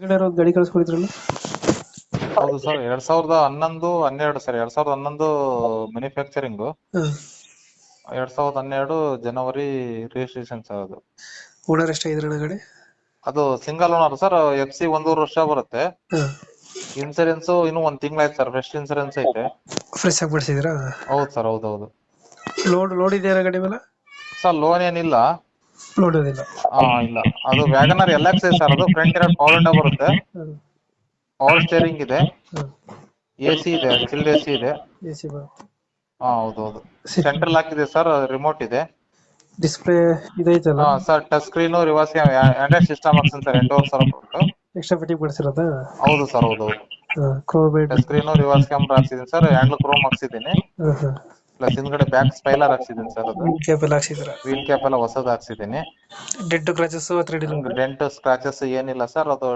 ಗಾಡಿ ಕಳಿಸ್ಕೊಡಿದ್ರಲ್ಲ. ಹೌದು sir 2011 sir 2011 manufacturing. 2012 ಜನವರಿ registration sir ಅದು. ಓನರ್ ಎಷ್ಟಾಗಿದ್ರಣ್ಣ ಗಾಡಿ? ಅದು ಸಿಂಗಲ್ ಓನರ್ ಸರ್. FC 1.5 ವರ್ಷ ಬರುತ್ತೆ. ಹಾಂ, ಇನ್ಸೂರೆನ್ಸ್ ಇನ್ನು 1 ತಿಂಗಳಾಯ್ತು ಸರ್. ಫ್ರೆಶ್ ಇನ್ಸೂರೆನ್ಸ್ ಐತೆ. ಫ್ರೆಶ್ ಆಗಿ ಮಾಡಿಸಿದ್ರಾ? ಹೌದು ಸರ್, ಹೌದೌದು ಲೋಡ್ ಇದೆಯಾ ಗಾಡಿ ಮೇಲೆ? ಸರ್. ಲೋನ್ ಏನಿಲ್ಲ. ಲೋಡ್ ಇದಿಲ್ಲ. ಇಲ್ಲ, ಅದು ವ್ಯಾಗನರ್ LX ಸರ್. ಅದು ಫ್ರಂಟ್ ಎರಡು ಪವರ್ ವಿಂಡೋ ಬರುತ್ತೆ. ಹಾಂ, ಪವರ್ ಸ್ಟೇರಿಂಗ್ ಇದೆ. ಹಾಂ, AC ಇದೆ, ಚಿಲ್ಡ್ AC ಇದೆ. AC ಬರುತ್ತೆ. ಹೌದೌದು. ಸೆಂಟ್ರಲ್ ಲಾಕ್ ಇದೆ ಸರ್. ರಿಮೋಟ್ ಇದೆ. ಡಿಸ್ಪ್ಲೇ ಇದೈತಲ್ಲ? Sir touch screen, reverse Android system ಹಾಕ್ಸಿನಿ ಸರ್. 8,500 ಕೊಟ್ಟು. ಎಕ್ಸ್ಟ್ರಾ ಫಿಟ್ಟಿಂಗ್ ಮಾಡಿಸಿರೋದಾ? ಹೌದು ಸರ್, ಹೌದೌದು. ಕ್ರೋಮೇಟ್. ಟಚ್ ಸ್ಕ್ರೀನು, ರಿವರ್ಸ್ ಕ್ಯಾಮ್ರಾ ಹಾಕ್ಸಿದೀನಿ ಸರ್. ಹ್ಯಾಂಡಲ್ ಕ್ರೋಮ್ ಹಾಕ್ಸಿದೀನಿ. ಹಾಂ, ಹಾಂ, ಪ್ಲಸ್ ಹಿಂದ್ಗಡೆ ಬ್ಯಾಕ್ ಸ್ಪೈಲರ್ ಹಾಕ್ಸಿದೀನಿ ಸರ್. ಅದು ಕ್ಯಾಪ್ ಎಲ್ಲ ಹಾಕ್ಸಿದ್ರ? ವೀಲ್ ಕ್ಯಾಪ್ ಎಲ್ಲ ಹೊಸದು ಹಾಕ್ಸಿದೀನಿ. ಡೆಡ್ ಕ್ರಾಚಸ್ ಹತ್ರ ಡೆಂಟ್ ಸ್ಕ್ರಾಚಸ್ ಏನಿಲ್ಲ ಸರ್. ಅದು